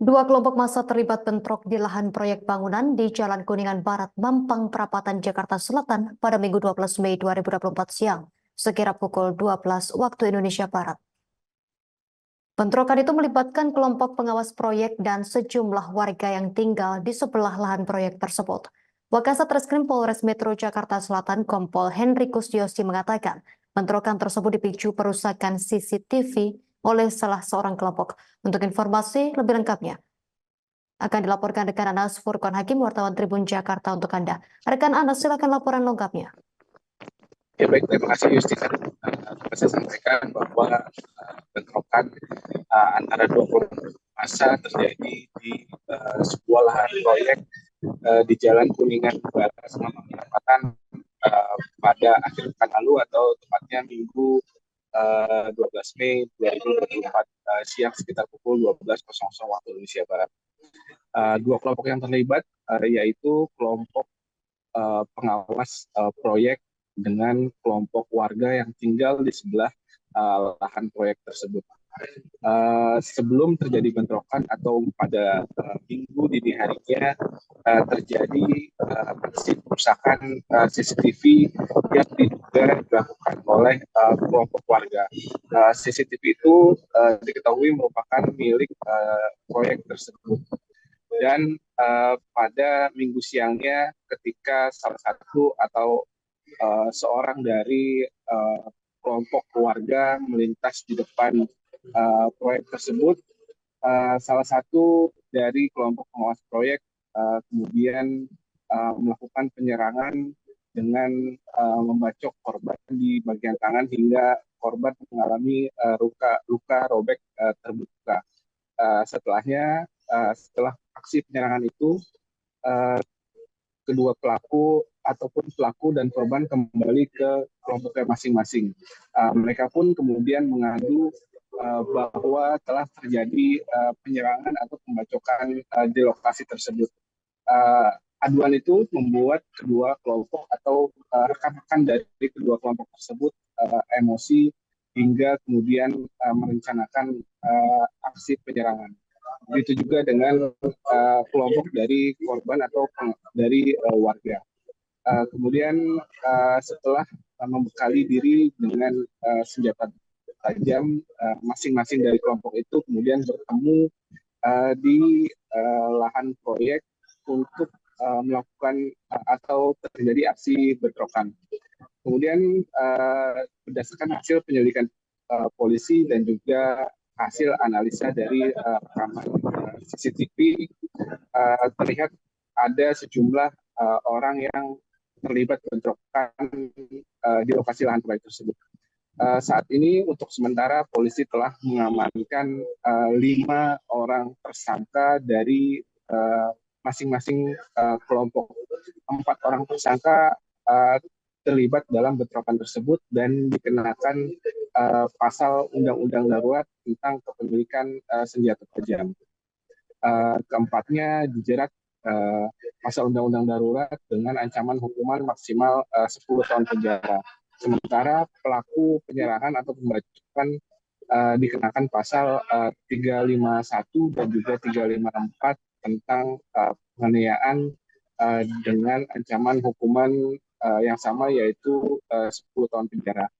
Dua kelompok massa terlibat bentrok di lahan proyek bangunan di Jalan Kuningan Barat, Mampang Perapatan, Jakarta Selatan pada Minggu 12 Mei 2024 siang, sekira pukul 12 waktu Indonesia Barat. Bentrokan itu melibatkan kelompok pengawas proyek dan sejumlah warga yang tinggal di sebelah lahan proyek tersebut. Wakasat Reskrim Polres Metro Jakarta Selatan Kompol Henry Kustiosi mengatakan, bentrokan tersebut dipicu perusakan CCTV oleh salah seorang kelompok. Untuk informasi lebih lengkapnya, akan dilaporkan rekan Anas Furqan Hakim, wartawan Tribun Jakarta untuk Anda. Rekan Anas, silakan laporan lengkapnya. Ya baik, terima kasih Justina. Dapat saya sampaikan bahwa bentrokan antara dua kelompok massa terjadi di sebuah lahan proyek di Jalan Kuningan Barat, Mampang Perapatan pada akhir pekan lalu atau tepatnya Minggu 12 Mei 2024 siang sekitar pukul 12.00 waktu Indonesia Barat. Dua kelompok yang terlibat yaitu kelompok pengawas proyek dengan kelompok warga yang tinggal di sebelah lahan proyek tersebut. Sebelum terjadi bentrokan atau pada minggu dini harinya terjadi aksi perusakan CCTV yang diduga dilakukan oleh kelompok warga. CCTV itu diketahui merupakan milik proyek tersebut. Dan pada minggu siangnya ketika salah satu atau seorang dari kelompok keluarga melintas di depan proyek tersebut, salah satu dari kelompok pengawas proyek kemudian melakukan penyerangan dengan membacok korban di bagian tangan hingga korban mengalami luka robek terbuka. Setelah aksi penyerangan itu, kedua pelaku ataupun pelaku dan korban kembali ke kelompoknya masing-masing. Mereka pun kemudian mengadu bahwa telah terjadi penyerangan atau pembacokan di lokasi tersebut. Aduan itu membuat kedua kelompok atau rekan-rekan dari kedua kelompok tersebut emosi hingga kemudian merencanakan aksi penyerangan. Begitu juga dengan kelompok dari korban atau dari warga. Kemudian setelah membekali diri dengan senjata tajam, masing-masing dari kelompok itu kemudian bertemu di lahan proyek untuk melakukan atau terjadi aksi bentrokan. Kemudian berdasarkan hasil penyelidikan polisi dan juga hasil analisa dari rekaman CCTV, terlihat ada sejumlah orang yang terlibat bentrokan di lokasi lahan proyek tersebut. Saat ini untuk sementara polisi telah mengamankan 5 orang tersangka dari masing-masing kelompok. 4 orang tersangka terlibat dalam bentrokan tersebut dan dikenakan pasal Undang-Undang Darurat tentang kepemilikan senjata tajam. Keempatnya dijerat pasal Undang-Undang Darurat dengan ancaman hukuman maksimal 10 tahun penjara. Sementara pelaku penyerangan atau pembacokan dikenakan pasal 351 dan juga 354 tentang penganiayaan dengan ancaman hukuman yang sama, yaitu 10 tahun penjara.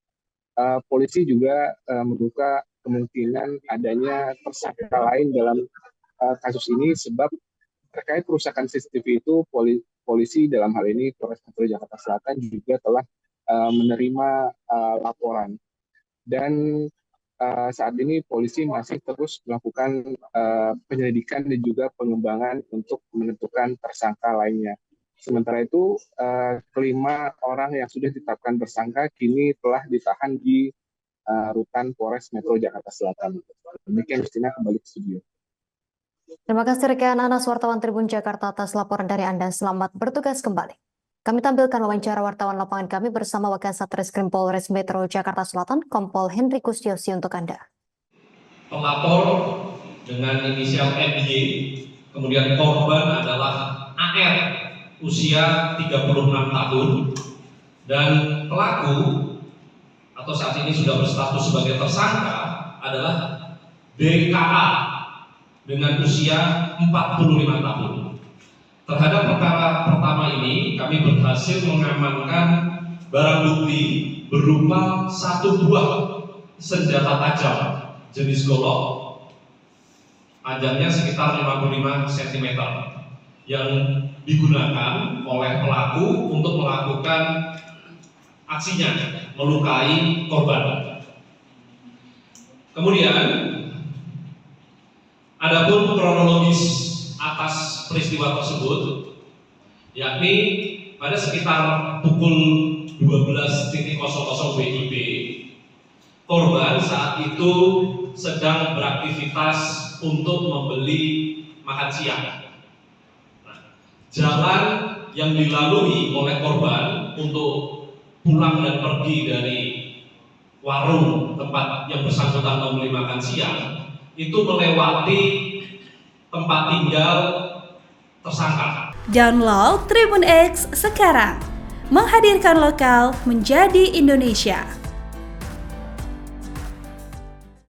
Polisi juga membuka kemungkinan adanya tersangka lain dalam kasus ini, sebab terkait perusakan CCTV itu polisi dalam hal ini Polres Metro Jakarta Selatan juga telah menerima laporan. Dan saat ini polisi masih terus melakukan penyelidikan dan juga pengembangan untuk menentukan tersangka lainnya. Sementara itu, kelima orang yang sudah ditetapkan tersangka kini telah ditahan di rutan Polres Metro Jakarta Selatan. Demikian, Justina, kembali ke studio. Terima kasih rekan Anas, wartawan Tribun Jakarta, atas laporan dari Anda. Selamat bertugas kembali. Kami tampilkan wawancara wartawan lapangan kami bersama Wakasat Reskrim Polres Metro Jakarta Selatan, Kompol Henry Kustiosi untuk Anda. Pelapor dengan inisial MY, kemudian korban adalah AR, usia 36 tahun, dan pelaku atau saat ini sudah berstatus sebagai tersangka adalah BKA, dengan usia 45 tahun. Terhadap perkara pertama ini, kami berhasil mengamankan barang bukti berupa 1 buah senjata tajam jenis golok, panjangnya sekitar 55 cm, yang digunakan oleh pelaku untuk melakukan aksinya, melukai korban. Kemudian, adapun kronologis atas peristiwa tersebut, yakni pada sekitar pukul 12.00 WIB, korban saat itu sedang beraktivitas untuk membeli makan siang. Nah, jalan yang dilalui oleh korban untuk pulang dan pergi dari warung tempat yang bersangkutan membeli makan siang itu melewati tempat tinggal tersangka. Download Tribun X sekarang, menghadirkan lokal menjadi Indonesia.